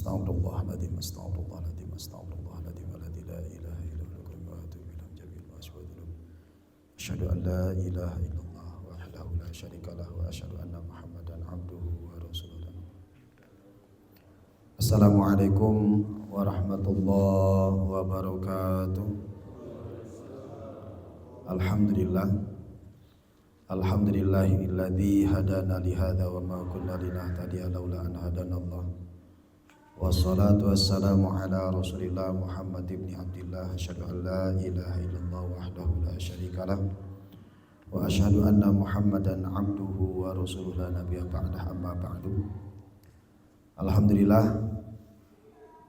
Astaghfirullahaladzim, astaghfirullahaladzim, astaghfirullahaladzim, alladzi la ilaha illa huwa wa atubu ilaihi jami'al aswadu. Asyhadu an la ilaha illallah wahdahu la syarika lahu wa asyhadu anna Muhammadan abduhu wa rasuluh. Assalamualaikum warahmatullahi wabarakatuh. Alhamdulillahilladzi hadana li hadza wa ma kunna linahtadiya laula an hadanallah. Wassalatu wassalamu ala Rasulillah Muhammad ibn Abdillah. Asyhadu an la ilaha illallah wahdahu la syarikalah wa asyhadu anna Muhammadan abduhu wa rasuluhu la nabiyya ba'dah, amma ba'du. Alhamdulillah,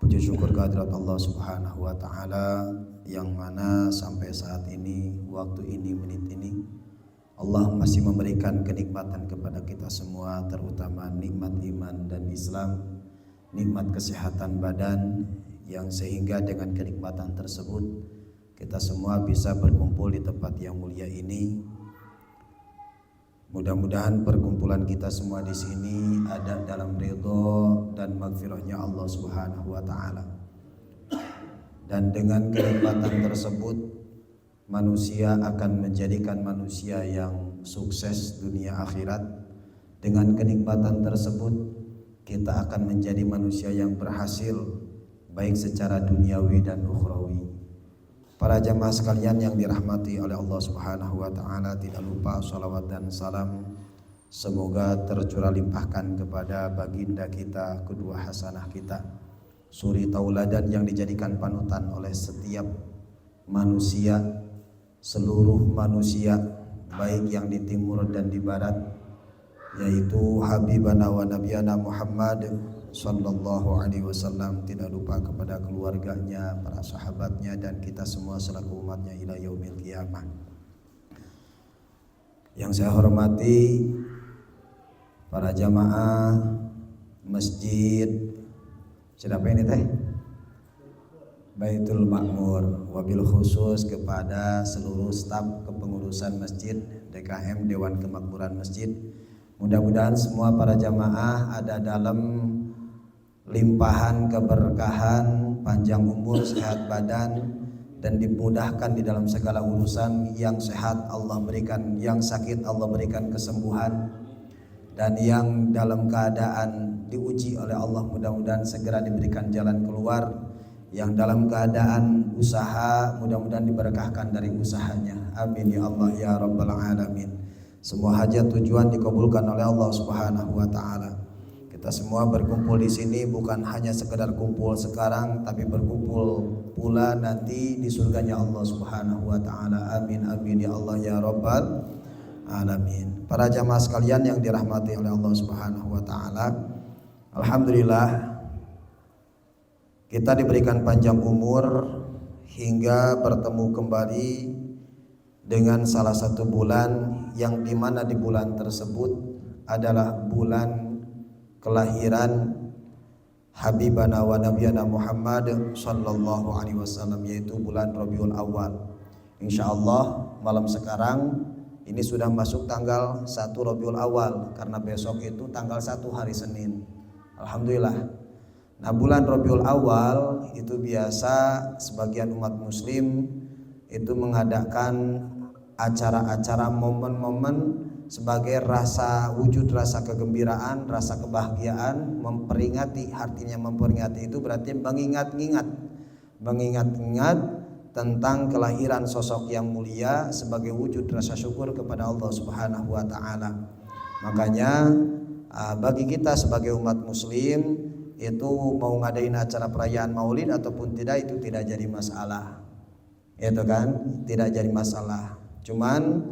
puji syukur kehadirat Allah Subhanahu wa taala yang mana sampai saat ini, waktu ini, menit ini Allah masih memberikan kenikmatan kepada kita semua, terutama nikmat iman dan Islam, nikmat kesehatan badan, yang sehingga dengan kenikmatan tersebut kita semua bisa berkumpul di tempat yang mulia ini. Mudah-mudahan perkumpulan kita semua di sini ada dalam ridho dan maghfirahnya Allah Subhanahu wa taala. Dan dengan kenikmatan tersebut manusia akan menjadikan manusia yang sukses dunia akhirat. Dengan kenikmatan tersebut kita akan menjadi manusia yang berhasil baik secara duniawi dan ukhrawi. Para jamaah sekalian yang dirahmati oleh Allah Subhanahu wa taala, tidak lupa salawat dan salam semoga tercurah limpahkan kepada baginda kita, kedua hasanah kita, suri tauladan yang dijadikan panutan oleh setiap manusia, seluruh manusia, baik yang di timur dan di barat, yaitu Habibana wa Nabiyana Muhammad sallallahu alaihi wasallam. Tidak lupa kepada keluarganya, para sahabatnya, dan kita semua selaku umatnya ila yaumil qiyamah. Yang saya hormati para jamaah masjid, siapa ini teh? Baitul Makmur, wabil khusus kepada seluruh staf kepengurusan masjid DKM, Dewan Kemakmuran Masjid. Mudah-mudahan semua para jamaah ada dalam limpahan keberkahan, panjang umur, sehat badan, dan dimudahkan di dalam segala urusan. Yang sehat Allah berikan, yang sakit Allah berikan kesembuhan, dan yang dalam keadaan diuji oleh Allah mudah-mudahan segera diberikan jalan keluar. Yang dalam keadaan usaha mudah-mudahan diberkahkan dari usahanya. Amin ya Allah ya Rabbal Alamin. Semua hajat tujuan dikabulkan oleh Allah Subhanahu wa taala. Kita semua berkumpul di sini bukan hanya sekedar kumpul sekarang, tapi berkumpul pula nanti di surganya Allah Subhanahu wa taala. Amin amin ya Allah ya Rabbal Alamin. Para jamaah sekalian yang dirahmati oleh Allah Subhanahu wa taala, alhamdulillah kita diberikan panjang umur hingga bertemu kembali dengan salah satu bulan yang dimana di bulan tersebut adalah bulan kelahiran Habibana wa Nabiyana Muhammad sallallahu alaihi wasallam, yaitu bulan Rabiul Awal. Insyaallah malam sekarang ini sudah masuk tanggal 1 Rabiul Awal, karena besok itu tanggal 1 hari Senin. Alhamdulillah. Nah, bulan Rabiul Awal itu biasa sebagian umat muslim itu mengadakan acara-acara, momen-momen sebagai rasa wujud rasa kegembiraan, rasa kebahagiaan, memperingati. Artinya memperingati itu berarti mengingat-ingat tentang kelahiran sosok yang mulia sebagai wujud rasa syukur kepada Allah Subhanahu wa taala. Makanya bagi kita sebagai umat muslim itu mau ngadain acara perayaan Maulid ataupun tidak, itu tidak jadi masalah. Itu kan tidak jadi masalah. Cuman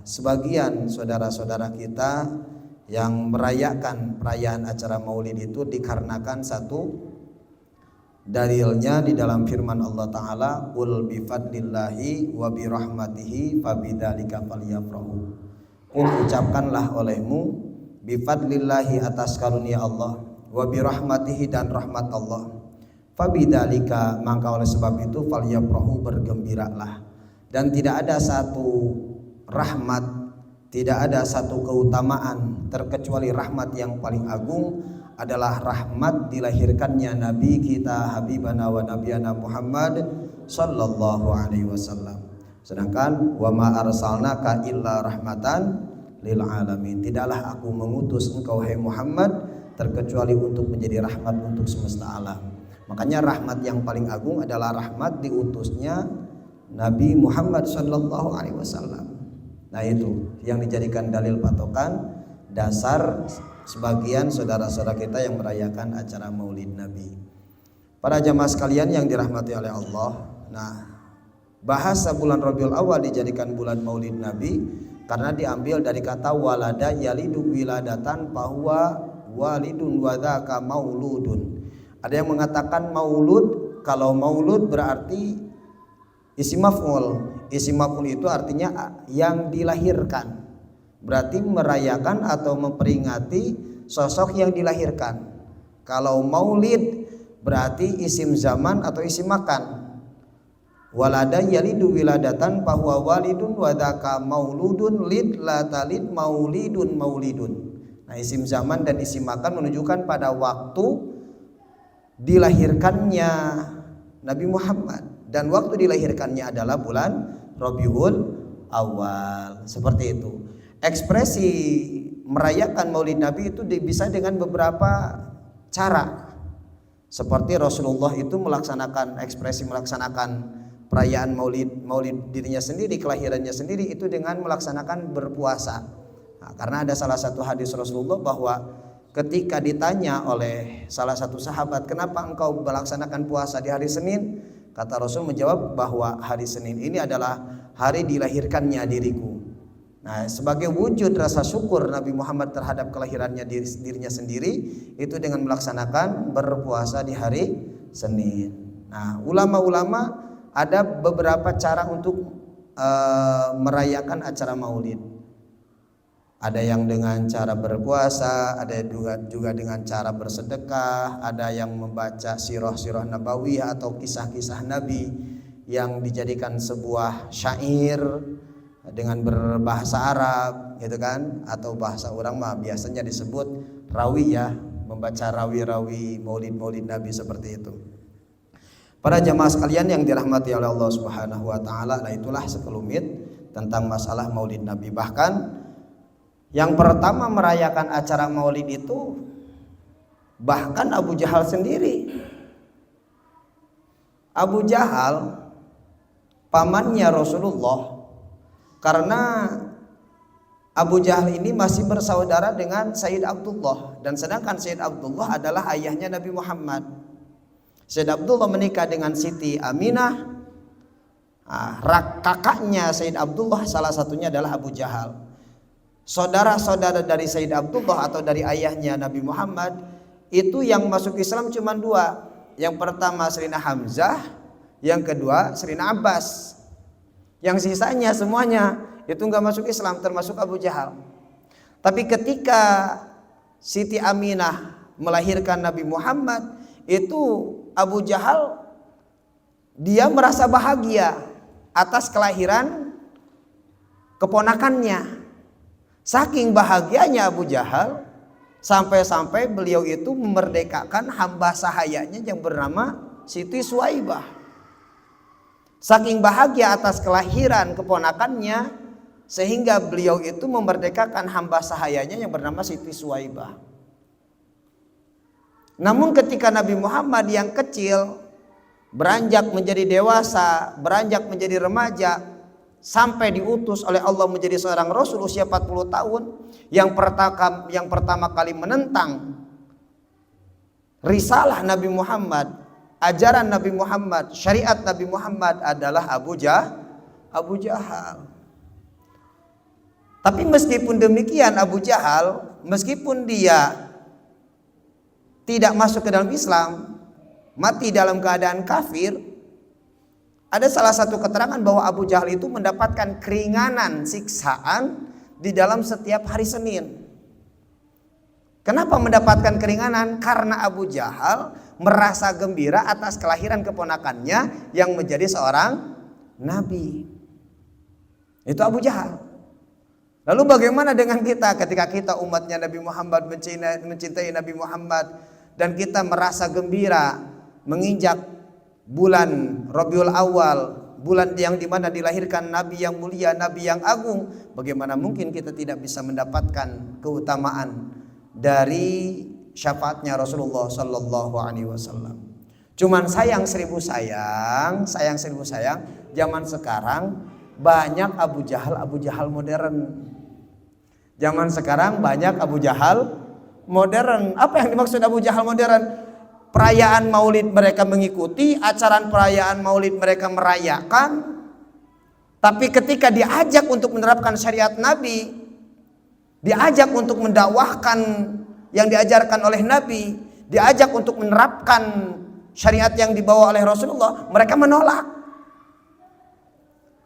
sebagian saudara-saudara kita yang merayakan perayaan acara Maulid itu dikarenakan satu, dalilnya di dalam firman Allah Ta'ala, qul bifadlillahi wa birahmatihi fabidzalika falyafrahu. Qul, ucapkanlah olehmu, bifadlillahi, atas karunia Allah, wa birahmatihi, dan rahmat Allah, fabidzalika, maka oleh sebab itu, falyafrahu, bergembiralah. Dan tidak ada satu rahmat, tidak ada satu keutamaan terkecuali rahmat yang paling agung adalah rahmat dilahirkannya Nabi kita Habibana wa Nabiyana Muhammad sallallahu alaihi wasallam. Sedangkan wa ma arsalnaka illa rahmatan lil alamin. Tidaklah aku mengutus engkau hai Muhammad terkecuali untuk menjadi rahmat untuk semesta alam. Makanya rahmat yang paling agung adalah rahmat diutusnya Nabi Muhammad sallallahu alaihi wasallam. Nah, itu yang dijadikan dalil patokan dasar sebagian saudara-saudara kita yang merayakan acara Maulid Nabi. Para jamaah sekalian yang dirahmati oleh Allah, nah, bahasa bulan Rabiul Awal dijadikan bulan Maulid Nabi karena diambil dari kata walada yalidu wiladatan bahwa walidun wadaka mauludun. Ada yang mengatakan maulud, kalau maulud berarti isim maf'ul. Isim maf'ul itu artinya yang dilahirkan. Berarti merayakan atau memperingati sosok yang dilahirkan. Kalau maulid berarti isim zaman atau isim makan. Walada yalidu wiladatan bahwa walidun wadaka mauludun lid la talid maulidun maulidun. Nah, isim zaman dan isim makan menunjukkan pada waktu dilahirkannya Nabi Muhammad, dan waktu dilahirkannya adalah bulan Rabiul Awal. Seperti itu. Ekspresi merayakan Maulid Nabi itu bisa dengan beberapa cara. Seperti Rasulullah itu melaksanakan perayaan Maulid dirinya sendiri, kelahirannya sendiri itu dengan melaksanakan berpuasa. Nah, karena ada salah satu hadis Rasulullah bahwa ketika ditanya oleh salah satu sahabat, kenapa engkau melaksanakan puasa di hari Senin? Kata Rasul menjawab bahwa hari Senin ini adalah hari dilahirkannya diriku. Nah, sebagai wujud rasa syukur Nabi Muhammad terhadap kelahirannya dirinya sendiri, itu dengan melaksanakan berpuasa di hari Senin. Nah, ulama-ulama ada beberapa cara untuk merayakan acara Maulid. Ada yang dengan cara berpuasa, ada juga dengan cara bersedekah, ada yang membaca sirah-sirah nabawiyah atau kisah-kisah Nabi yang dijadikan sebuah syair dengan berbahasa Arab, gitu kan? Atau bahasa orang mah biasanya disebut rawi ya, membaca rawi-rawi maulid Nabi seperti itu. Para jamaah sekalian yang dirahmati oleh Allah Subhanahu wa taala, nah itulah sekelumit tentang masalah Maulid Nabi. Bahkan yang pertama merayakan acara Maulid itu bahkan Abu Jahal sendiri. Abu Jahal pamannya Rasulullah, karena Abu Jahal ini masih bersaudara dengan Sayyid Abdullah, dan sedangkan Sayyid Abdullah adalah ayahnya Nabi Muhammad. Sayyid Abdullah menikah dengan Siti Aminah. Kakaknya Sayyid Abdullah salah satunya adalah Abu Jahal. Saudara-saudara dari Sayyid Abdullah atau dari ayahnya Nabi Muhammad itu yang masuk Islam cuma dua. Yang pertama Sayyidina Hamzah, yang kedua Sayyidina Abbas. Yang sisanya semuanya itu enggak masuk Islam, termasuk Abu Jahal. Tapi ketika Siti Aminah melahirkan Nabi Muhammad, itu Abu Jahal dia merasa bahagia atas kelahiran keponakannya. Saking bahagianya Abu Jahal sampai-sampai beliau itu memerdekakan hamba sahayanya yang bernama Siti Suwaibah. Saking bahagia atas kelahiran keponakannya sehingga beliau itu memerdekakan hamba sahayanya yang bernama Siti Suwaibah. Namun ketika Nabi Muhammad yang kecil beranjak menjadi dewasa, beranjak menjadi remaja, sampai diutus oleh Allah menjadi seorang Rasul usia 40 tahun, yang pertama kali menentang risalah Nabi Muhammad, ajaran Nabi Muhammad, syariat Nabi Muhammad adalah Abu Jahal. Tapi meskipun demikian, Abu Jahal meskipun dia tidak masuk ke dalam Islam, mati dalam keadaan kafir, ada salah satu keterangan bahwa Abu Jahal itu mendapatkan keringanan siksaan di dalam setiap hari Senin. Kenapa mendapatkan keringanan? Karena Abu Jahal merasa gembira atas kelahiran keponakannya yang menjadi seorang nabi. Itu Abu Jahal. Lalu bagaimana dengan kita ketika kita umatnya Nabi Muhammad mencintai Nabi Muhammad dan kita merasa gembira menginjak bulan Rabiul Awal, bulan yang dimana dilahirkan Nabi yang mulia, Nabi yang agung. Bagaimana mungkin kita tidak bisa mendapatkan keutamaan dari syafaatnya Rasulullah Sallallahu Alaihi Wasallam. Cuman sayang seribu sayang zaman sekarang banyak Abu Jahal modern. Zaman sekarang banyak Abu Jahal modern. Apa yang dimaksud Abu Jahal modern? Perayaan maulid mereka mengikuti, acara perayaan maulid mereka merayakan. Tapi ketika diajak untuk menerapkan syariat Nabi, diajak untuk mendakwahkan yang diajarkan oleh Nabi, diajak untuk menerapkan syariat yang dibawa oleh Rasulullah, mereka menolak.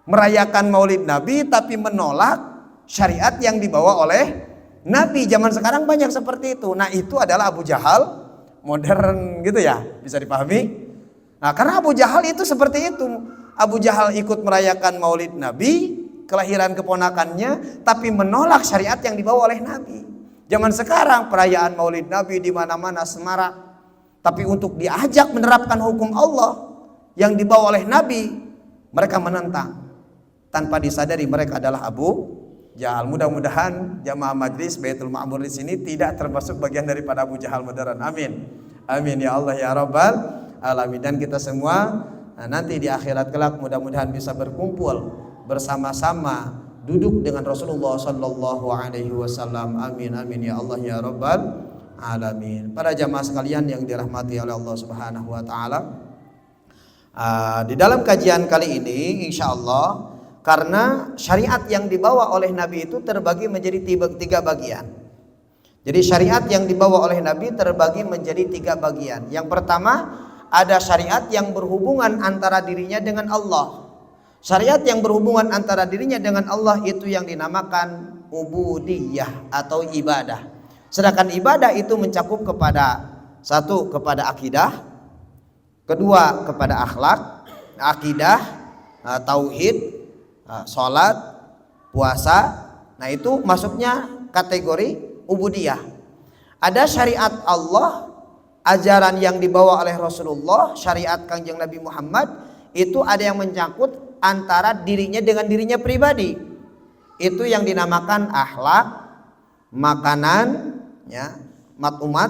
Merayakan maulid Nabi tapi menolak syariat yang dibawa oleh Nabi. Zaman sekarang banyak seperti itu. Nah, itu adalah Abu Jahal modern gitu ya, bisa dipahami. Nah, karena Abu Jahal itu seperti itu. Abu Jahal ikut merayakan maulid Nabi, kelahiran keponakannya, tapi menolak syariat yang dibawa oleh Nabi. Zaman sekarang perayaan maulid Nabi di mana-mana semarak, tapi untuk diajak menerapkan hukum Allah yang dibawa oleh Nabi, mereka menentang. Tanpa disadari mereka adalah Abu Jahal. Mudah-mudahan jamaah majlis Baitul Ma'mur di sini tidak termasuk bagian daripada Abu Jahal modern. Amin. Amin ya Allah ya Rabbal alamin. Dan kita semua nanti di akhirat kelak mudah-mudahan bisa berkumpul bersama-sama duduk dengan Rasulullah Sallallahu Alaihi Wasallam. Amin amin ya Allah ya Rabbal alamin. Para jamaah sekalian yang dirahmati oleh Allah Subhanahu Wa Taala, di dalam kajian kali ini insya Allah, karena syariat yang dibawa oleh Nabi itu terbagi menjadi tiga bagian. Jadi syariat yang dibawa oleh Nabi terbagi menjadi tiga bagian. Yang pertama, ada syariat yang berhubungan antara dirinya dengan Allah. Syariat yang berhubungan antara dirinya dengan Allah itu yang dinamakan ubudiyah atau ibadah. Sedangkan ibadah itu mencakup kepada satu, kepada akidah, kedua kepada akhlak, akidah, tauhid, sholat, puasa. Nah itu masuknya kategori ubudiyah. Ada syariat Allah, ajaran yang dibawa oleh Rasulullah, syariat Kanjeng Nabi Muhammad, itu ada yang menyangkut antara dirinya dengan dirinya pribadi. Itu yang dinamakan akhlak, makanan, ya, matumat,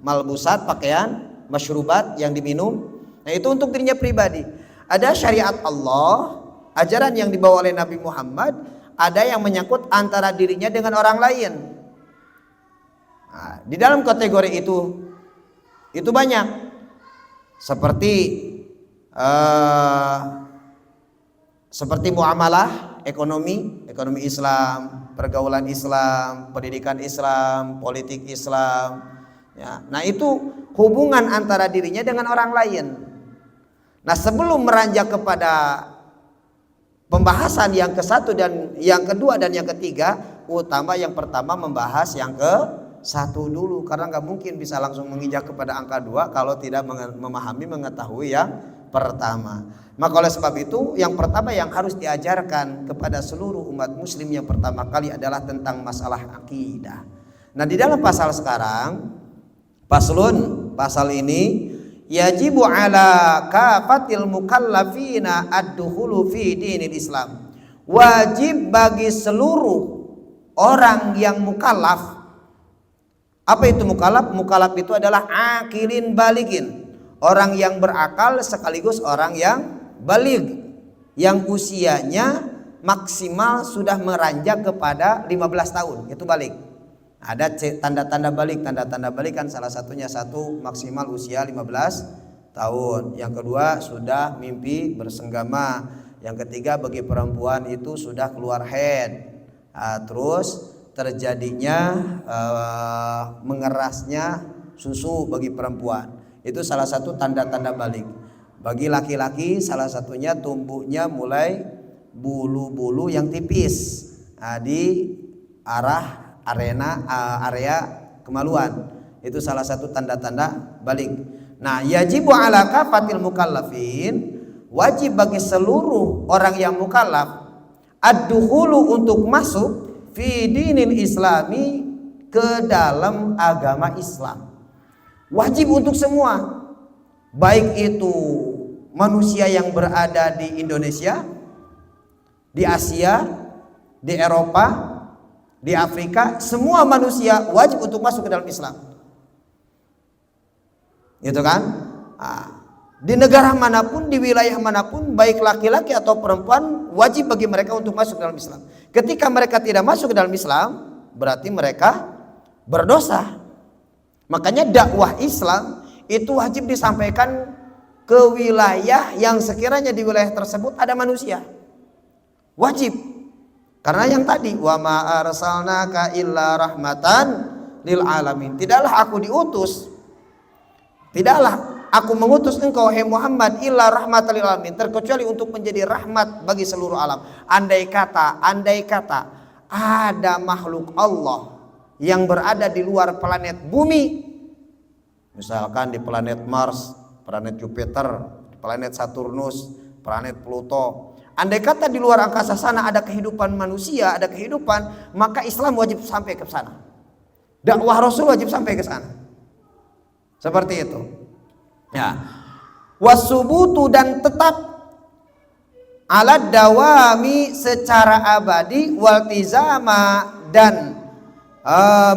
malbusat, pakaian, masyrubat yang diminum. Nah itu untuk dirinya pribadi. Ada syariat Allah, ajaran yang dibawa oleh Nabi Muhammad, ada yang menyangkut antara dirinya dengan orang lain. Nah, di dalam kategori itu banyak, seperti muamalah, ekonomi Islam, pergaulan Islam, pendidikan Islam, politik Islam. Ya, nah itu hubungan antara dirinya dengan orang lain. Nah sebelum meranjak kepada pembahasan yang ke-1 dan yang kedua dan yang ketiga, utama yang pertama membahas yang ke-1 dulu, karena nggak mungkin bisa langsung menginjak kepada angka 2 kalau tidak memahami, mengetahui yang pertama. Maka oleh sebab itu yang pertama yang harus diajarkan kepada seluruh umat muslim yang pertama kali adalah tentang masalah akidah. Nah di dalam pasal sekarang, pasal ini, yajibu ala kafatil mukallafina ad-dukhulu fi dinil Islam. Wajib bagi seluruh orang yang mukallaf. Apa itu mukallaf? Mukallaf itu adalah akilin baligin, orang yang berakal sekaligus orang yang balig, yang usianya maksimal sudah meranjak kepada 15 tahun, itu balig. Ada tanda-tanda balik. Tanda-tanda balik kan salah satunya, satu, maksimal usia 15 tahun. Yang kedua sudah mimpi bersenggama. Yang ketiga bagi perempuan itu sudah keluar haid. Terus terjadinya mengerasnya susu bagi perempuan. Itu salah satu tanda-tanda balik. Bagi laki-laki salah satunya tumbuhnya mulai bulu-bulu yang tipis di area kemaluan. Itu salah satu tanda-tanda balik. Nah, yajibu ala kafatil mukallafin, wajib bagi seluruh orang yang mukallaf ad-dukhulu untuk masuk fi dinil islami, ke dalam agama Islam. Wajib untuk semua, baik itu manusia yang berada di Indonesia, di Asia, di Eropa, di Afrika, semua manusia wajib untuk masuk ke dalam Islam. Gitu kan? Di negara manapun, di wilayah manapun, baik laki-laki atau perempuan, wajib bagi mereka untuk masuk ke dalam Islam. Ketika mereka tidak masuk ke dalam Islam, berarti mereka berdosa. Makanya dakwah Islam itu wajib disampaikan ke wilayah yang sekiranya di wilayah tersebut ada manusia. Wajib. Karena yang tadi, wa ma arsalnaka illa rahmatan lil alamin. Tidaklah aku mengutus engkau hai Muhammad illa rahmatan lil alamin, terkecuali untuk menjadi rahmat bagi seluruh alam. Andai kata ada makhluk Allah yang berada di luar planet bumi, misalkan di planet Mars, planet Jupiter, planet Saturnus, planet Pluto, andai kata di luar angkasa sana ada kehidupan manusia, ada kehidupan, maka Islam wajib sampai ke sana. Dakwah Rasul wajib sampai ke sana. Seperti itu. Ya. Wasubutu, dan tetap ala dawami secara abadi, waltizama, dan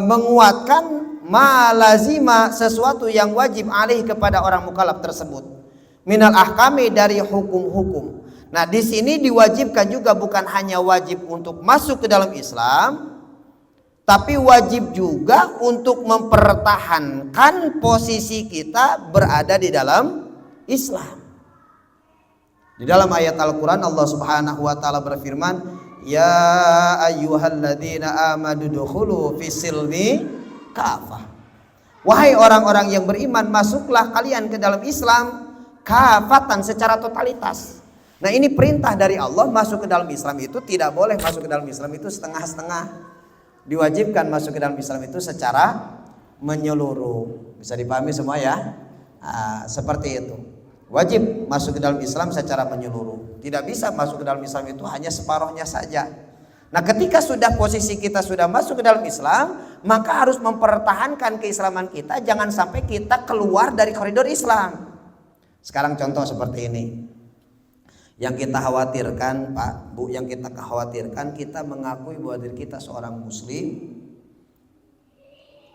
menguatkan malazima sesuatu yang wajib alih kepada orang mukallaf tersebut, minal ahkami, dari hukum-hukum. Nah, di sini diwajibkan juga bukan hanya wajib untuk masuk ke dalam Islam, tapi wajib juga untuk mempertahankan posisi kita berada di dalam Islam. Di dalam ayat Al-Quran Allah Subhanahu wa ta'ala berfirman, ya ayyuhalladzina amanu dukhulu fisilmi kafah. Wahai orang-orang yang beriman, masuklah kalian ke dalam Islam kafatan, secara totalitas. Nah, ini perintah dari Allah. Masuk ke dalam Islam itu tidak boleh masuk ke dalam Islam itu setengah-setengah. Diwajibkan masuk ke dalam Islam itu secara menyeluruh. Bisa dipahami semua ya? Seperti itu. Wajib masuk ke dalam Islam secara menyeluruh. Tidak bisa masuk ke dalam Islam itu hanya separuhnya saja. Nah, ketika sudah posisi kita sudah masuk ke dalam Islam, maka harus mempertahankan keislaman kita. Jangan sampai kita keluar dari koridor Islam. Sekarang contoh seperti ini. Yang kita khawatirkan, Pak, Bu, yang kita khawatirkan, kita mengakui bahwa diri kita seorang muslim,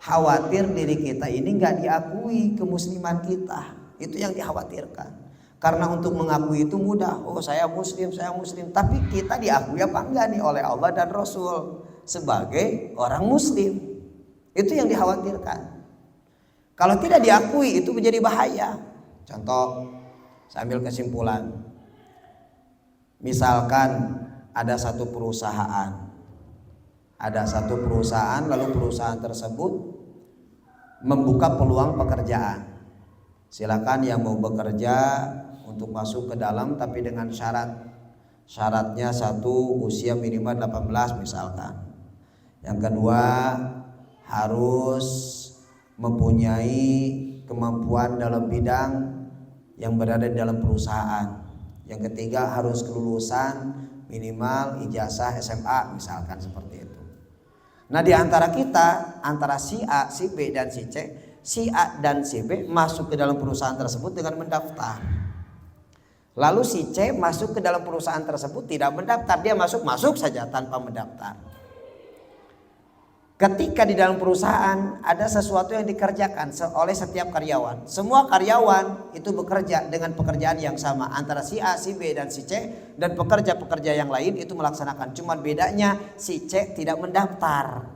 khawatir diri kita ini nggak diakui kemusliman kita. Itu yang dikhawatirkan. Karena untuk mengakui itu mudah. Oh, saya muslim. Tapi kita diakui apa enggak nih oleh Allah dan Rasul sebagai orang muslim? Itu yang dikhawatirkan. Kalau tidak diakui itu menjadi bahaya. Contoh, saya ambil kesimpulan. Misalkan ada satu perusahaan lalu perusahaan tersebut membuka peluang pekerjaan. Silakan yang mau bekerja untuk masuk ke dalam, tapi dengan syaratnya satu, usia minimal 18 misalkan. Yang kedua, harus mempunyai kemampuan dalam bidang yang berada di dalam perusahaan. Yang ketiga, harus kelulusan minimal ijazah SMA misalkan, seperti itu. Nah, di antara kita, antara si A, si B dan si C, si A dan si B masuk ke dalam perusahaan tersebut dengan mendaftar. Lalu si C masuk ke dalam perusahaan tersebut tidak mendaftar, dia masuk saja tanpa mendaftar. Ketika di dalam perusahaan ada sesuatu yang dikerjakan oleh setiap karyawan, semua karyawan itu bekerja dengan pekerjaan yang sama antara si A, si B dan si C, dan pekerja-pekerja yang lain itu melaksanakan. Cuman bedanya si C tidak mendaftar,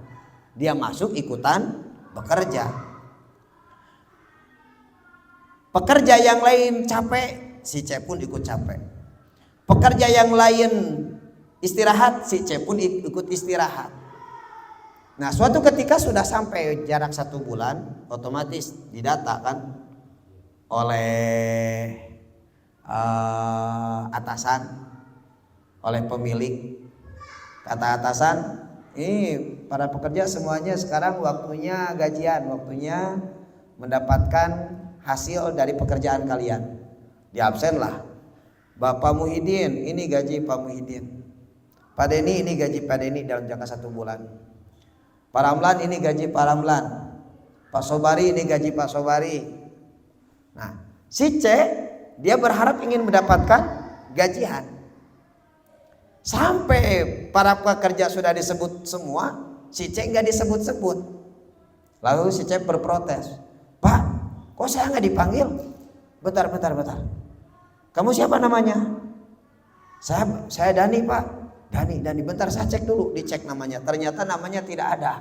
dia masuk ikutan bekerja. Pekerja yang lain capek, si C pun ikut capek. Pekerja yang lain istirahat, si C pun ikut istirahat. Nah, suatu ketika sudah sampai jarak 1 bulan, otomatis didata kan oleh atasan, oleh pemilik. Kata atasan, ini para pekerja semuanya sekarang waktunya gajian, waktunya mendapatkan hasil dari pekerjaan kalian. Diabsen lah. Bapak Muhyiddin, ini gaji Pak Muhyiddin. Pak Denny ini gaji Pak Denny dalam jangka 1 bulan. Pak Ramlan ini gaji Pak Ramlan. Pak Sobari ini gaji Pak Sobari. Nah, si C dia berharap ingin mendapatkan gajian. Sampai para pekerja sudah disebut semua, si C nggak disebut-sebut. Lalu si C berprotes, Pak, kok saya nggak dipanggil? Bentar. Kamu siapa namanya? Saya Dani, Pak. Dani. Bentar saya cek dulu, dicek namanya. Ternyata namanya tidak ada.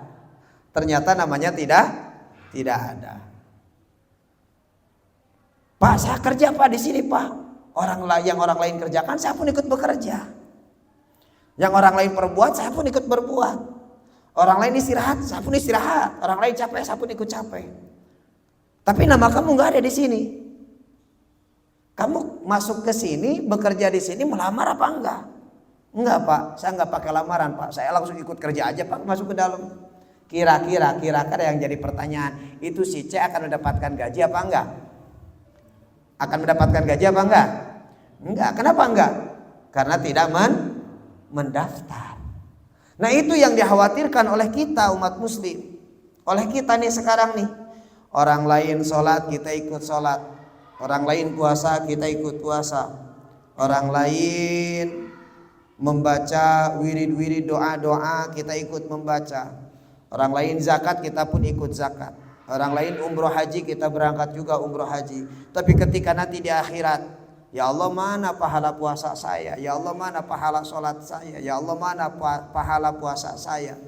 Tidak ada. Pak, saya kerja Pak di sini Pak. Yang orang lain kerjakan, saya pun ikut bekerja. Yang orang lain berbuat, saya pun ikut berbuat. Orang lain istirahat, saya pun istirahat. Orang lain capek, saya pun ikut capek. Tapi nama kamu nggak ada di sini. Kamu masuk ke sini, bekerja di sini, melamar apa enggak? Enggak Pak, saya enggak pakai lamaran Pak. Saya langsung ikut kerja aja Pak, masuk ke dalam. Kira-kira yang jadi pertanyaan, itu si C akan mendapatkan gaji apa enggak? Akan mendapatkan gaji apa enggak? Enggak. Kenapa enggak? Karena tidak mendaftar. Nah, itu yang dikhawatirkan oleh kita umat muslim. Oleh kita nih sekarang nih. Orang lain sholat, kita ikut sholat. Orang lain puasa, kita ikut puasa. Orang lain membaca wirid-wirid, doa-doa, kita ikut membaca. Orang lain zakat, kita pun ikut zakat. Orang lain umroh haji, kita berangkat juga umroh haji. Tapi ketika nanti di akhirat, ya Allah mana pahala puasa saya? Ya Allah mana pahala sholat saya? Ya Allah mana pahala puasa saya?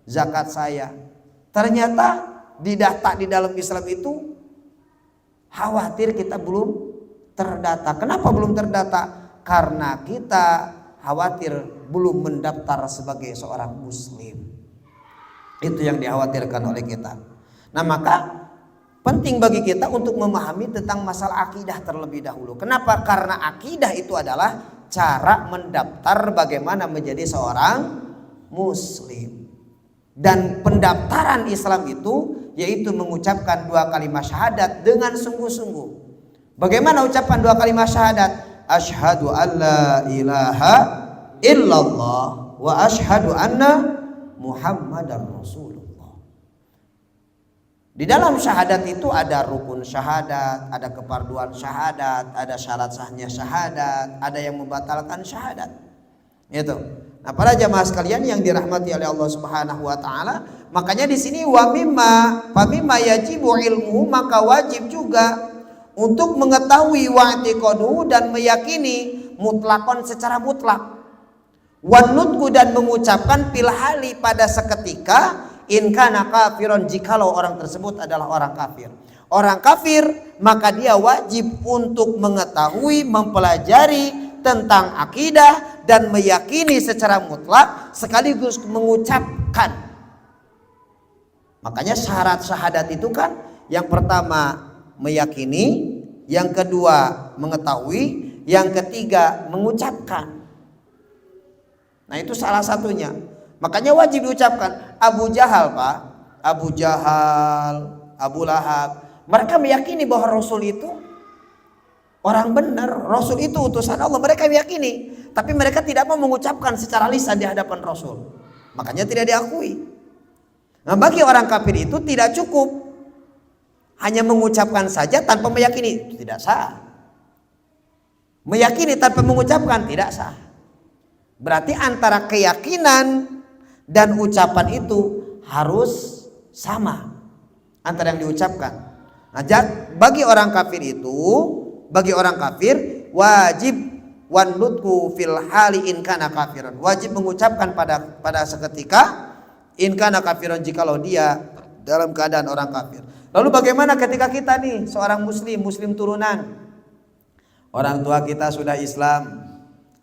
Zakat saya? Ternyata didata di dalam Islam itu khawatir kita belum terdata. Kenapa belum terdata? Karena kita khawatir belum mendaftar sebagai seorang muslim. Itu yang dikhawatirkan oleh kita. Nah, maka penting bagi kita untuk memahami tentang masalah akidah terlebih dahulu. Kenapa? Karena akidah itu adalah cara mendaftar bagaimana menjadi seorang muslim. Dan pendaftaran Islam itu yaitu mengucapkan 2 kalimat syahadat dengan sungguh-sungguh. Bagaimana ucapan 2 kalimat syahadat? Asyhadu alla ilaha illallah wa asyhadu anna Muhammadar Rasulullah. Di dalam syahadat itu ada rukun syahadat, ada keparduan syahadat, ada syarat sahnya syahadat, ada yang membatalkan syahadat. Itu. Nah, para jamaah sekalian yang dirahmati oleh Allah Subhanahu wa taala, makanya di sini wa mimma yajibu ilmu, maka wajib juga untuk mengetahui wa'tiqadu dan meyakini mutlakon secara mutlak. Wanutku dan mengucapkan pilhali pada seketika in kana kafiron, jikalau orang tersebut adalah orang kafir. Orang kafir maka dia wajib untuk mengetahui, mempelajari tentang akidah dan meyakini secara mutlak sekaligus mengucapkan. Makanya syarat syahadat itu kan yang pertama meyakini, yang kedua mengetahui, yang ketiga mengucapkan. Nah, itu salah satunya. Makanya wajib diucapkan. Abu Jahal Pak, Abu Jahal, Abu Lahab, mereka meyakini bahwa Rasul itu orang benar, Rasul itu utusan Allah. Mereka meyakini, tapi mereka tidak mau mengucapkan secara lisan di hadapan Rasul. Makanya tidak diakui. Nah, bagi orang kafir itu tidak cukup hanya mengucapkan saja tanpa meyakini, itu tidak sah. Meyakini tanpa mengucapkan tidak sah. Berarti antara keyakinan dan ucapan itu harus sama antara yang diucapkan. Nah, bagi orang kafir wajib wanutku fil hali in kana kafiran. Wajib mengucapkan pada seketika in kana kafiran jikalau dia dalam keadaan orang kafir. Lalu bagaimana ketika kita nih seorang muslim turunan? Orang tua kita sudah Islam,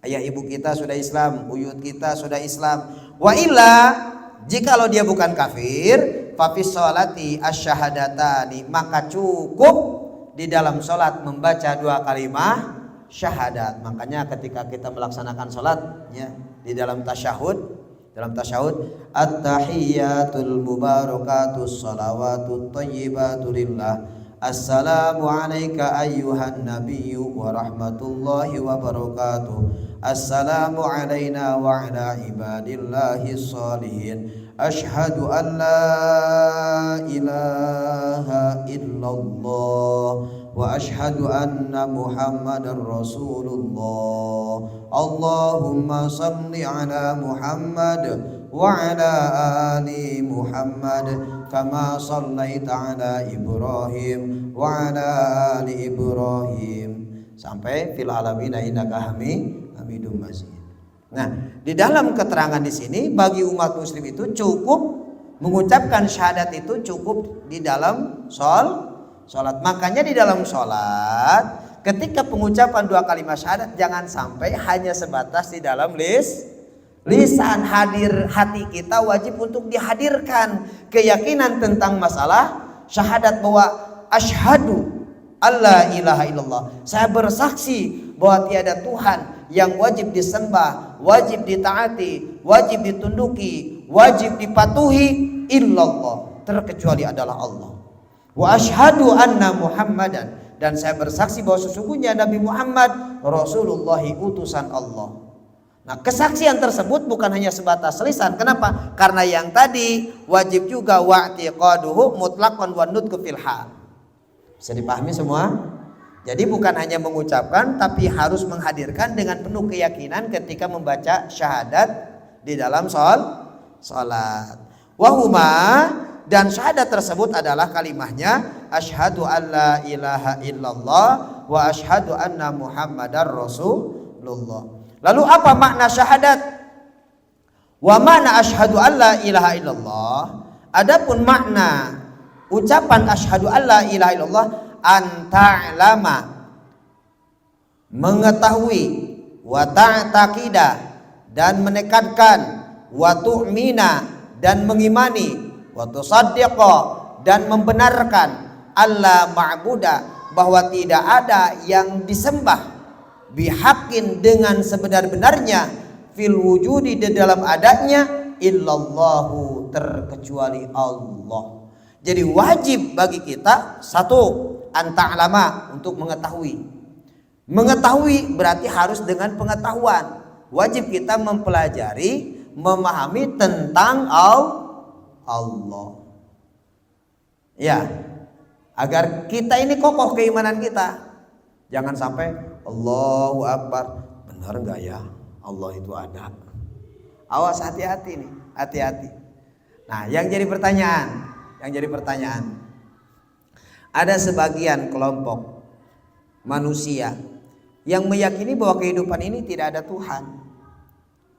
ayah ibu kita sudah Islam, buyut kita sudah Islam. Wa illa, jikalau dia bukan kafir, fa fi sholati asyhadatani, maka cukup di dalam sholat membaca 2 kalimat syahadat. Makanya ketika kita melaksanakan sholat ya, di dalam tasyahud at-tahiyyatul mubarakatus salawatut thayyibatu lillah. Assalamu alayka ayyuhan nabiyyu wa rahmatullahi wa barakatuh. Assalamu alaina wa ala ibadillahis shalihin. Asyhadu an la ilaha illallah wa asyhadu anna Muhammadar Rasulullah. Allahumma salli ala Muhammad wa ala ali Muhammad kama sallaita ala Ibrahim wa ala ali Ibrahim sampai fil alamin innaka Hamidum Majid. Nah, di dalam keterangan di sini bagi umat muslim itu cukup mengucapkan syahadat, itu cukup di dalam salat. Makanya di dalam salat ketika pengucapan dua kalimat syahadat jangan sampai hanya sebatas di dalam lisan. Hati kita wajib untuk dihadirkan keyakinan tentang masalah syahadat, bahwa asyhadu alla ilaha illallah, saya bersaksi bahwa tiada Tuhan yang wajib disembah, wajib ditaati, wajib ditunduki, wajib dipatuhi illallah, terkecuali adalah Allah. Wa asyhadu anna Muhammadan, dan saya bersaksi bahwa sesungguhnya Nabi Muhammad Rasulullah, utusan Allah. Nah, kesaksian tersebut bukan hanya sebatas lisan. Kenapa? Karena yang tadi wajib juga wa'tiqaduhu mutlaqan wa nutqu fil hal. Bisa dipahami semua? Jadi bukan hanya mengucapkan, tapi harus menghadirkan dengan penuh keyakinan ketika membaca syahadat di dalam salat. Wahuma, dan syahadat tersebut adalah kalimahnya asyhadu alla ilaha illallah wa asyhadu anna Muhammadar Rasulullah. Lalu apa makna syahadat? Wa makna asyhadu alla ilaha illallah, adapun makna ucapan asyhadu alla ilaha illallah, anta'lama, mengetahui, wa ta'taqida, dan menekankan, wa tu'mina, dan mengimani, wa tusaddiqa, dan membenarkan, alla ma'buda, bahwa tidak ada yang disembah bihaqqin, dengan sebenar-benarnya, fil wujudi, di dalam adanya, illallahu, terkecuali Allah. Jadi wajib bagi kita satu, anta'lama, untuk mengetahui. Mengetahui berarti harus dengan pengetahuan. Wajib kita mempelajari, memahami tentang Allah. Ya, agar kita ini kokoh keimanan kita. Jangan sampai Allahu Akbar, benar enggak ya Allah itu ada? Awas, hati-hati nih, hati-hati. Nah, yang jadi pertanyaan, ada sebagian kelompok manusia yang meyakini bahwa kehidupan ini tidak ada Tuhan,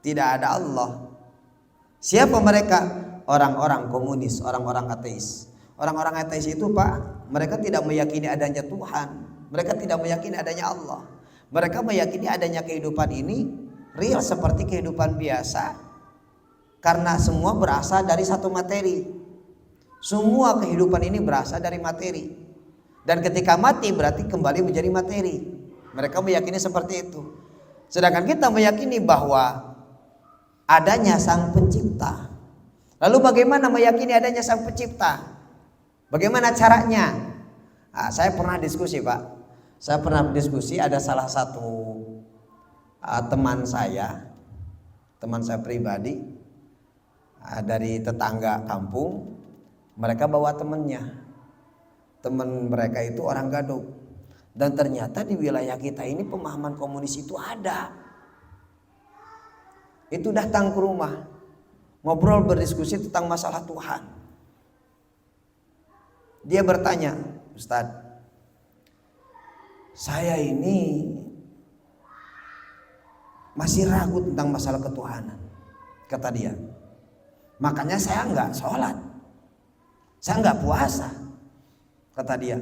tidak ada Allah. Siapa mereka? Orang-orang komunis, orang-orang ateis. Orang-orang ateis itu, Pak, mereka tidak meyakini adanya Tuhan, mereka tidak meyakini adanya Allah. Mereka meyakini adanya kehidupan ini real seperti kehidupan biasa, karena semua berasal dari satu materi. Semua kehidupan ini berasal dari materi, dan ketika mati berarti kembali menjadi materi. Mereka meyakini seperti itu. Sedangkan kita meyakini bahwa adanya Sang Pencipta. Lalu bagaimana meyakini adanya Sang Pencipta? Bagaimana caranya? Nah, saya pernah diskusi, Pak. Saya pernah berdiskusi, ada salah satu teman saya pribadi, dari tetangga kampung. Mereka bawa temannya. Teman mereka itu orang Gadog. Dan ternyata di wilayah kita ini pemahaman komunis itu ada. Itu datang ke rumah, ngobrol, berdiskusi tentang masalah Tuhan. Dia bertanya, Ustadz, saya ini masih ragu tentang masalah ketuhanan, kata dia. Makanya saya enggak sholat, saya enggak puasa, kata dia.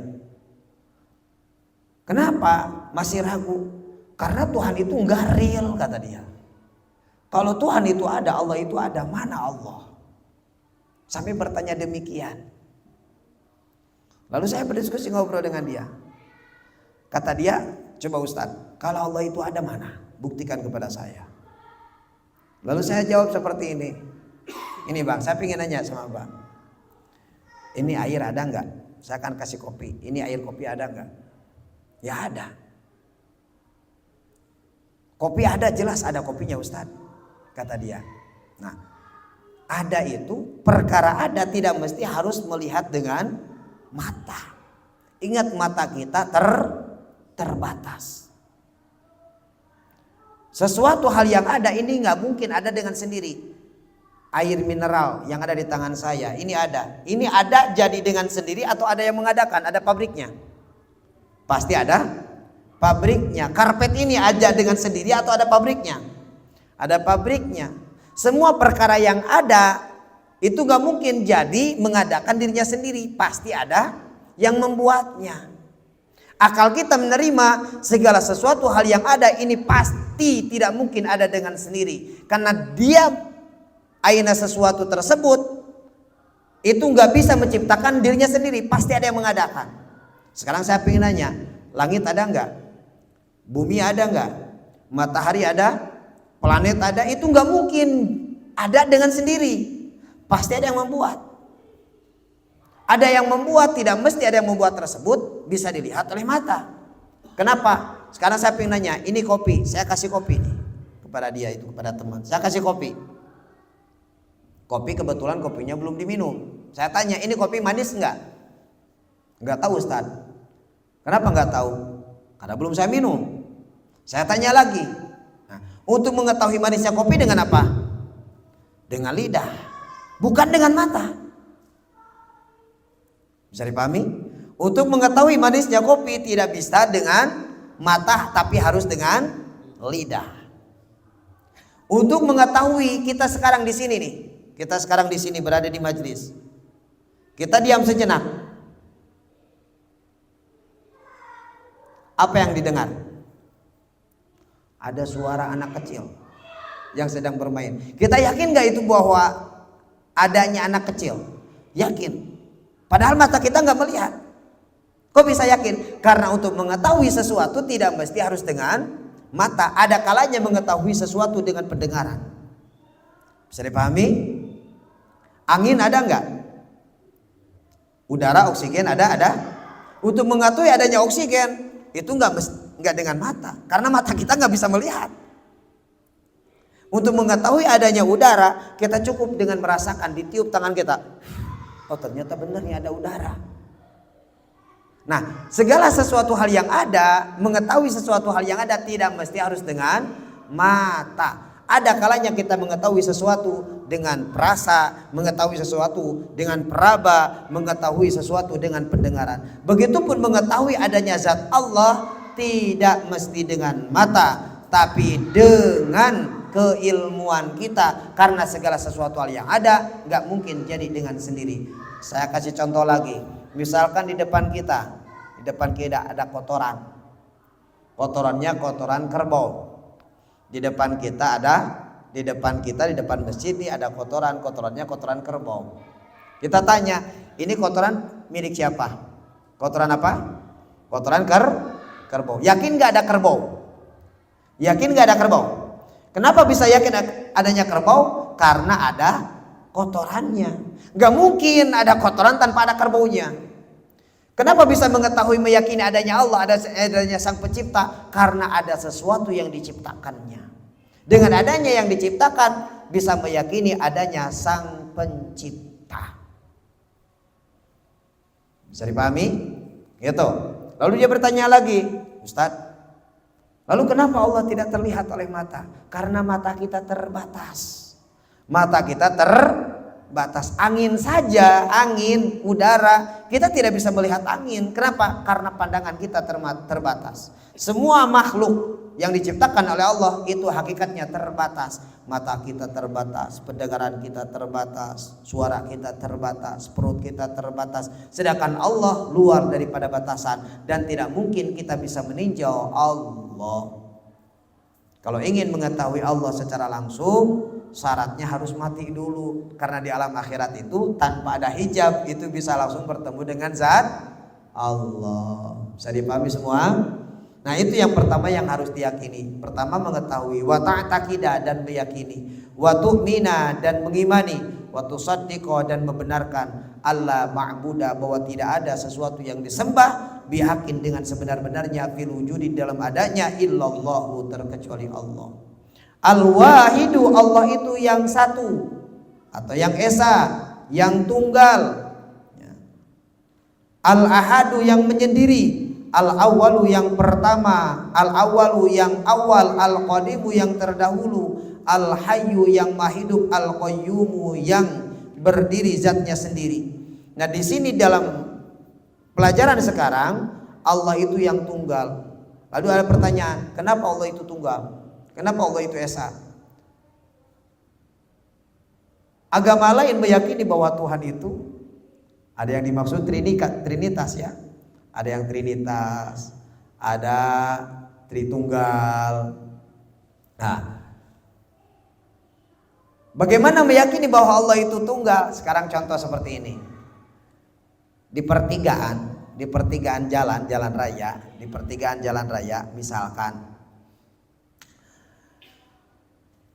Kenapa masih ragu? Karena Tuhan itu enggak real, kata dia. Kalau Tuhan itu ada, Allah itu ada, mana Allah? Sampai bertanya demikian. Lalu saya berdiskusi, ngobrol dengan dia. Kata dia, coba Ustadz, kalau Allah itu ada mana? Buktikan kepada saya. Lalu saya jawab seperti ini. Ini Bang, saya pengen nanya sama Bang. Ini air ada enggak? Saya akan kasih kopi. Ini air kopi ada enggak? Ya ada. Kopi ada, jelas ada kopinya Ustadz, kata dia. Nah, ada itu perkara ada tidak mesti harus melihat dengan mata. Ingat, mata kita terbatas. Sesuatu hal yang ada ini nggak mungkin ada dengan sendiri. Air mineral yang ada di tangan saya ini ada. Ini ada jadi dengan sendiri atau ada yang mengadakan, ada pabriknya? Pasti ada pabriknya. Karpet ini aja dengan sendiri atau ada pabriknya? Ada pabriknya. Semua perkara yang ada itu gak mungkin jadi mengadakan dirinya sendiri. Pasti ada yang membuatnya. Akal kita menerima segala sesuatu hal yang ada ini pasti tidak mungkin ada dengan sendiri. Karena dia aina sesuatu tersebut itu gak bisa menciptakan dirinya sendiri. Pasti ada yang mengadakan. Sekarang saya ingin nanya, langit ada enggak? Bumi ada enggak? Matahari ada? Planet ada? Itu enggak mungkin ada dengan sendiri. Pasti ada yang membuat. Ada yang membuat, tidak mesti ada yang membuat tersebut bisa dilihat oleh mata. Kenapa? Sekarang saya ingin nanya, ini kopi, saya kasih kopi nih kepada dia itu, kepada teman. Saya kasih kopi. Kopi kebetulan kopinya belum diminum. Saya tanya, ini kopi manis enggak? Enggak tahu Ustaz. Kenapa enggak tahu? Karena belum saya minum. Saya tanya lagi. Nah, untuk mengetahui manisnya kopi dengan apa? Dengan lidah, bukan dengan mata. Bisa dipahami? Untuk mengetahui manisnya kopi tidak bisa dengan mata, tapi harus dengan lidah. Untuk mengetahui kita sekarang di sini nih, kita sekarang di sini berada di majelis. Kita diam sejenak. Apa yang didengar? Ada suara anak kecil yang sedang bermain. Kita yakin gak itu bahwa adanya anak kecil? Yakin. Padahal mata kita gak melihat. Kok bisa yakin? Karena untuk mengetahui sesuatu tidak mesti harus dengan mata. Ada kalanya mengetahui sesuatu dengan pendengaran. Bisa dipahami? Angin ada gak? Udara, oksigen ada? Untuk mengetahui adanya oksigen itu nggak dengan mata, karena mata kita nggak bisa melihat. Untuk mengetahui adanya udara, kita cukup dengan merasakan, ditiup tangan kita. Oh, ternyata benar nih ada udara. Nah, segala sesuatu hal yang ada, mengetahui sesuatu hal yang ada tidak mesti harus dengan mata. Ada kalanya kita mengetahui sesuatu dengan perasa, mengetahui sesuatu dengan peraba, mengetahui sesuatu dengan pendengaran. Begitupun mengetahui adanya zat Allah tidak mesti dengan mata, tapi dengan keilmuan kita. Karena segala sesuatu hal yang ada nggak mungkin jadi dengan sendiri. Saya kasih contoh lagi. Misalkan di depan kita ada kotoran. Kotorannya kotoran kerbau. Di depan masjid ini ada kotorannya kotoran kerbau. Kita tanya, ini kotoran milik siapa? Kotoran apa? Kotoran kerbau. Yakin nggak ada kerbau? Yakin nggak ada kerbau? Kenapa bisa yakin adanya kerbau? Karena ada kotorannya. Nggak mungkin ada kotoran tanpa ada kerbaunya. Kenapa bisa mengetahui meyakini adanya Allah, adanya Sang Pencipta? Karena ada sesuatu yang diciptakannya. Dengan adanya yang diciptakan bisa meyakini adanya Sang Pencipta. Bisa dipahami? Gitu. Lalu dia bertanya lagi, Ustadz, lalu kenapa Allah tidak terlihat oleh mata? Karena mata kita terbatas. Mata kita terbatas. Angin saja, angin, udara, kita tidak bisa melihat angin. Kenapa? Karena pandangan kita terbatas. Semua makhluk yang diciptakan oleh Allah itu hakikatnya terbatas. Mata kita terbatas, pendengaran kita terbatas, suara kita terbatas, perut kita terbatas. Sedangkan Allah luar daripada batasan dan tidak mungkin kita bisa meninjau Allah. Kalau ingin mengetahui Allah secara langsung, syaratnya harus mati dulu. Karena di alam akhirat itu tanpa ada hijab, itu bisa langsung bertemu dengan zat Allah. Bisa dipahami semua? Nah, itu yang pertama yang harus diyakini. Pertama mengetahui, wa ta'taqida dan meyakini, wa tu'mina dan mengimani, wa tusaddiqa dan membenarkan, alla ma'buda bahwa tidak ada sesuatu yang disembah bihaqqin dengan sebenar-benarnya fil wujudi dalam adanya illallahu terkecuali Allah. Al-wahidu Allah itu yang satu atau yang esa, yang tunggal. Al-ahadu yang menyendiri, al-awwalu yang pertama, al-awwalu yang awal, al-qadimu yang terdahulu, al-hayyu yang mahidup, al-qayyumu yang berdiri zatnya sendiri. Nah, di sini dalam pelajaran sekarang Allah itu yang tunggal. Lalu ada pertanyaan, kenapa Allah itu tunggal? Kenapa Allah itu esa? Agama lain meyakini bahwa Tuhan itu ada yang dimaksud trinitas ya. Ada yang trinitas, ada tritunggal. Nah, bagaimana meyakini bahwa Allah itu tunggal? Sekarang contoh seperti ini. Di pertigaan jalan raya, misalkan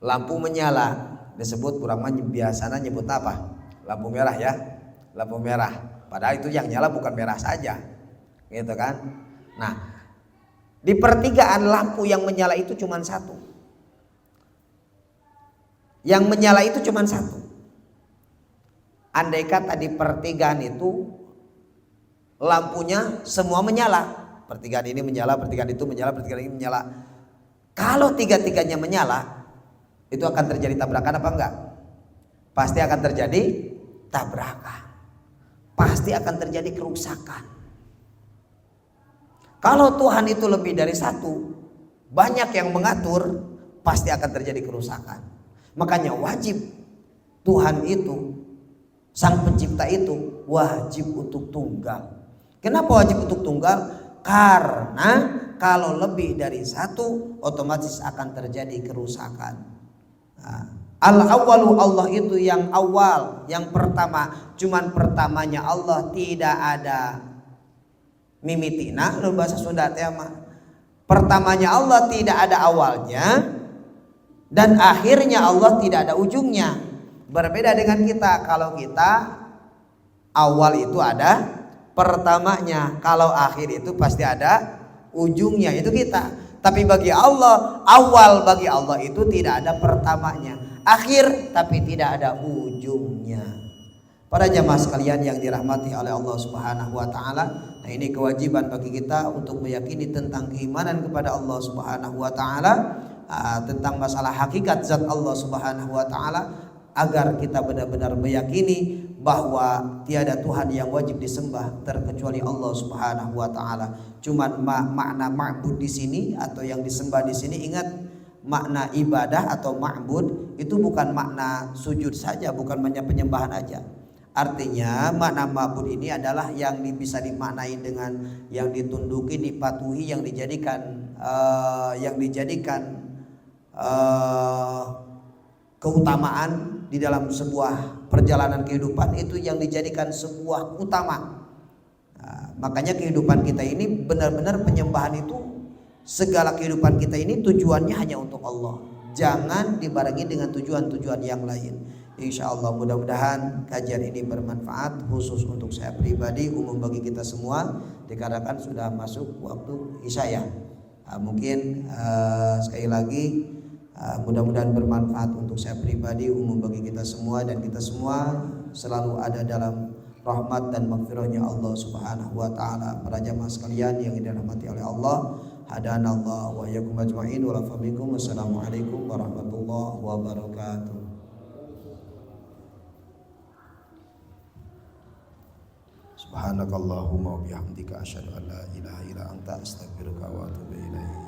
lampu menyala, disebut kurang biasanya nyebut apa? Lampu merah ya, lampu merah. Padahal itu yang nyala bukan merah saja, gitu kan? Nah, di pertigaan lampu yang menyala itu cuma satu. Yang menyala itu cuma satu. Andai kata di pertigaan itu lampunya semua menyala, pertigaan ini menyala, pertigaan itu menyala, pertigaan ini menyala. Kalau tiga-tiganya menyala, itu akan terjadi tabrakan apa enggak? Pasti akan terjadi tabrakan. Pasti akan terjadi kerusakan. Kalau Tuhan itu lebih dari satu, banyak yang mengatur, pasti akan terjadi kerusakan. Makanya wajib Tuhan itu, Sang Pencipta itu wajib untuk tunggal. Kenapa wajib untuk tunggal? Karena kalau lebih dari satu, otomatis akan terjadi kerusakan. Al-awwalu Allah itu yang awal, yang pertama. Cuman pertamanya Allah, tidak ada mimitina, lu bahasa Sunda tema. Pertamanya Allah tidak ada awalnya, dan akhirnya Allah tidak ada ujungnya. Berbeda dengan kita. Kalau kita awal itu ada pertamanya, kalau akhir itu pasti ada ujungnya, itu kita. Tapi bagi Allah, awal bagi Allah itu tidak ada pertamanya, akhir tapi tidak ada ujungnya. Para jamaah sekalian yang dirahmati oleh Allah Subhanahu wa taala, nah ini kewajiban bagi kita untuk meyakini tentang keimanan kepada Allah Subhanahu wa taala, tentang masalah hakikat zat Allah Subhanahu wa taala, agar kita benar-benar meyakini bahwa tiada Tuhan yang wajib disembah terkecuali Allah Subhanahu wa taala. Cuman makna ma'bud di sini atau yang disembah di sini, ingat, makna ibadah atau ma'bud itu bukan makna sujud saja, bukan hanya penyembahan aja. Artinya makna ma'bud ini adalah yang bisa dimaknai dengan yang ditunduki, dipatuhi, yang dijadikan keutamaan di dalam sebuah perjalanan kehidupan, itu yang dijadikan sebuah utama. Makanya kehidupan kita ini benar-benar penyembahan itu, segala kehidupan kita ini tujuannya hanya untuk Allah, jangan dibarengi dengan tujuan-tujuan yang lain. Insya Allah mudah-mudahan kajian ini bermanfaat, khusus untuk saya pribadi, umum bagi kita semua, dikarenakan sudah masuk waktu isya ya. Mungkin sekali lagi mudah-mudahan bermanfaat untuk saya pribadi, umum bagi kita semua, dan kita semua selalu ada dalam rahmat dan maghfirahnya Allah Subhanahu wa taala. Para jamaah sekalian yang dirahmati oleh Allah, hadanallahu wa iyyakum ajma'in wa lafabikum. Wassalamualaikum warahmatullahi wabarakatuh. Subhanakallahumma wa bihamdika asyhadu an la ilaha illa anta astaghfiruka wa atubu ilaik.